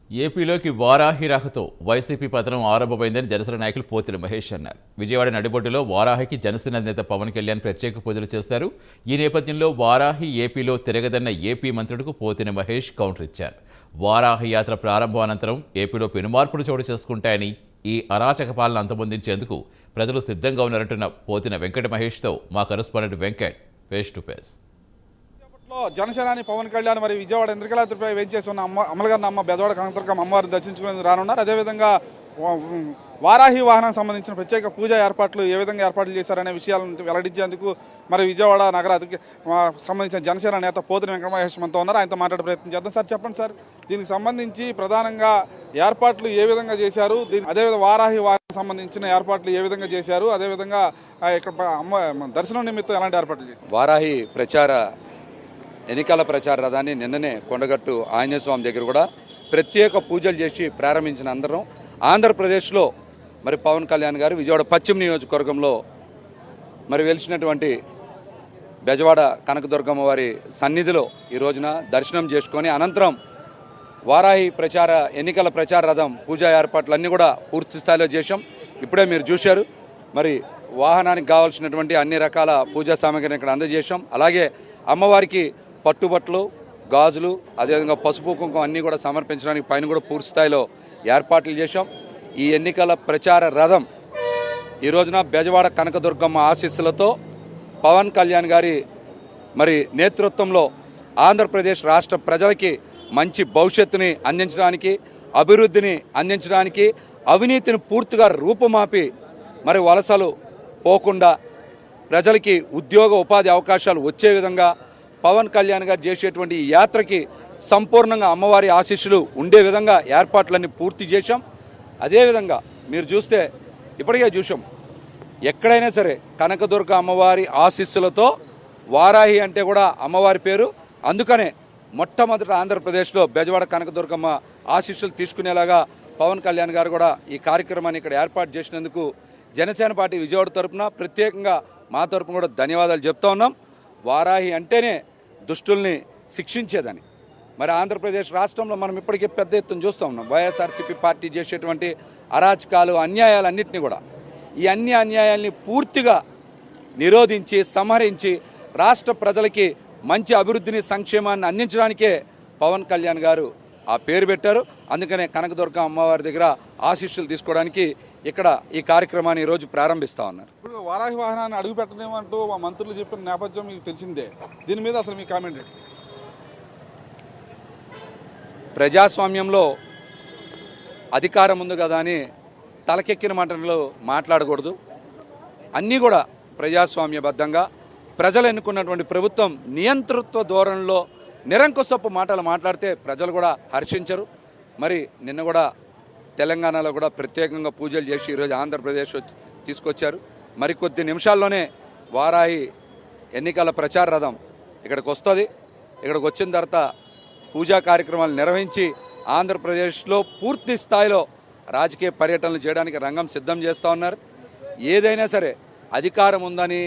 ఏపీలోకి వారాహి రాకతో వైసీపీ పతనం ఆరంభమైందని జనసేన నాయకులు పోతిన మహేష్ అన్నారు. విజయవాడ నడిబొడ్డులో వారాహికి జనసేన నేత పవన్ కళ్యాణ్ ప్రత్యేక పూజలు చేశారు. ఈ నేపథ్యంలో వారాహి ఏపీలో తిరగదన్న ఏపీ మంత్రులకు పోతిన మహేష్ కౌంటర్ ఇచ్చారు. వారాహి యాత్ర ప్రారంభం అనంతరం ఏపీలో పెనుమార్పులు చోటు చేసుకుంటాయని, ఈ అరాచక పాలన అంతమొందించేందుకు ప్రజలు సిద్ధంగా ఉన్నారంటున్న పోతిన వెంకట మహేష్తో మా correspondent Venkat face to face. జనసేనాని పవన్ కళ్యాణ్ మరి విజయవాడ ఇంద్రకీలాద్రిపై వేంచేసి ఉన్న అమలగారిన అమ్మ బెజవాడ కనకదుర్గమ్మ అమ్మవారిని దర్శించుకునేందుకు రానున్నారు. అదేవిధంగా వారాహి వాహనానికి సంబంధించిన ప్రత్యేక పూజా ఏర్పాట్లు ఏ విధంగా ఏర్పాట్లు చేశారనే విషయాలను వెల్లడించేందుకు మరి విజయవాడ నగర సంబంధించిన జనసేన నేత పోతిన వెంకట మహేష్ మనతో ఉన్నారు. ఆయనతో మాట్లాడే ప్రయత్నం చేద్దాం. సార్ చెప్పండి సార్, దీనికి సంబంధించి ప్రధానంగా ఏర్పాట్లు ఏ విధంగా చేశారు, అదేవిధంగా వారాహి వాహనానికి సంబంధించిన ఏర్పాట్లు ఏ విధంగా చేశారు, అదేవిధంగా ఇక్కడ అమ్మ దర్శనం నిమిత్తం ఎలాంటి ఏర్పాట్లు చేశారు? వారాహి ఎన్నికల ప్రచార రథాన్ని నిన్ననే కొండగట్టు ఆంజనేయ స్వామి దగ్గర కూడా ప్రత్యేక పూజలు చేసి ప్రారంభించిన అందరం ఆంధ్రప్రదేశ్లో మరి పవన్ కళ్యాణ్ గారు విజయవాడ పశ్చిమ నియోజకవర్గంలో మరి వెలిసినటువంటి బెజవాడ కనకదుర్గమ్మ వారి సన్నిధిలో ఈ రోజున దర్శనం చేసుకొని అనంతరం వారాహి ఎన్నికల ప్రచార రథం పూజా ఏర్పాట్లన్నీ కూడా పూర్తి స్థాయిలో చేశాం. ఇప్పుడే మీరు చూశారు, మరి వాహనానికి కావాల్సినటువంటి అన్ని రకాల పూజా సామాగ్రిని ఇక్కడ అందజేశాం. అలాగే అమ్మవారికి పట్టుబట్టలు, గాజులు, అదేవిధంగా పసుపు కుంకుమ అన్నీ కూడా సమర్పించడానికి పైన కూడా పూర్తి స్థాయిలో ఏర్పాట్లు చేశాం. ఈ ఎన్నికల ప్రచార రథం ఈ రోజున బెజవాడ కనకదుర్గమ్మ ఆశీస్సులతో పవన్ కళ్యాణ్ గారి మరి నేతృత్వంలో ఆంధ్రప్రదేశ్ రాష్ట్ర ప్రజలకి మంచి భవిష్యత్తుని అందించడానికి, అభివృద్ధిని అందించడానికి, అవినీతిని పూర్తిగా రూపుమాపి మరి వలసలు పోకుండా ప్రజలకి ఉద్యోగ ఉపాధి అవకాశాలు వచ్చే విధంగా పవన్ కళ్యాణ్ గారు చేసేటువంటి ఈ యాత్రకి సంపూర్ణంగా అమ్మవారి ఆశీస్సులు ఉండే విధంగా ఏర్పాట్లన్నీ పూర్తి చేశాం. అదేవిధంగా మీరు చూస్తే ఇప్పటికే చూసాం, ఎక్కడైనా సరే కనకదుర్గ అమ్మవారి ఆశీస్సులతో వారాహి అంటే కూడా అమ్మవారి పేరు. అందుకనే మొట్టమొదట ఆంధ్రప్రదేశ్లో బెజవాడ కనకదుర్గమ్మ ఆశీస్సులు తీసుకునేలాగా పవన్ కళ్యాణ్ గారు కూడా ఈ కార్యక్రమాన్ని ఇక్కడ ఏర్పాటు చేసినందుకు జనసేన పార్టీ విజయవాడ తరపున ప్రత్యేకంగా మా తరపున కూడా ధన్యవాదాలు చెప్తా ఉన్నాం. వారాహి అంటేనే దుష్టుల్ని శిక్షించేదని మరి ఆంధ్రప్రదేశ్ రాష్ట్రంలో మనం ఇప్పటికే పెద్ద ఎత్తున చూస్తూ ఉన్నాం. వైఎస్ఆర్సీపీ పార్టీ చేసేటువంటి అరాచకాలు, అన్యాయాలన్నింటినీ కూడా ఈ అన్ని అన్యాయాల్ని పూర్తిగా నిరోధించి సంహరించి రాష్ట్ర ప్రజలకి మంచి అభివృద్ధిని, సంక్షేమాన్ని అందించడానికే పవన్ కళ్యాణ్ గారు ఆ పేరు పెట్టారు. అందుకనే కనకదుర్గ అమ్మవారి దగ్గర ఆశీస్సులు తీసుకోవడానికి ఇక్కడ ఈ కార్యక్రమాన్ని ఈరోజు ప్రారంభిస్తూ ఉన్నారు. ఇప్పుడు వారాహి వాహనాన్ని అడుగు పెట్టలేమంటూ మా మంత్రులు చెప్పిన నేపథ్యం మీకు తెలిసిందే. దీని మీద అసలు మీ కామెంట్ ఏంటి? ప్రజాస్వామ్యంలో అధికారం ఉంది కదా అని తలకెక్కిన మాటలు మాట్లాడకూడదు. అన్నీ కూడా ప్రజాస్వామ్యబద్ధంగా ప్రజలు ఎన్నుకున్నటువంటి ప్రభుత్వం నియంతృత్వ ధోరణిలో నిరంకుశపు మాటలు మాట్లాడితే ప్రజలు కూడా హర్షించరు. మరి నిన్న కూడా తెలంగాణలో కూడా ప్రత్యేకంగా పూజలు చేసి ఈరోజు ఆంధ్రప్రదేశ్ తీసుకొచ్చారు. మరికొద్ది నిమిషాల్లోనే వారాహి ఎన్నికల ప్రచార రథం ఇక్కడికి వస్తుంది. ఇక్కడికి వచ్చిన తర్వాత పూజా కార్యక్రమాలు నిర్వహించి ఆంధ్రప్రదేశ్లో పూర్తి స్థాయిలో రాజకీయ పర్యటనలు చేయడానికి రంగం సిద్ధం చేస్తూ ఉన్నారు. ఏదైనా సరే అధికారం ఉందని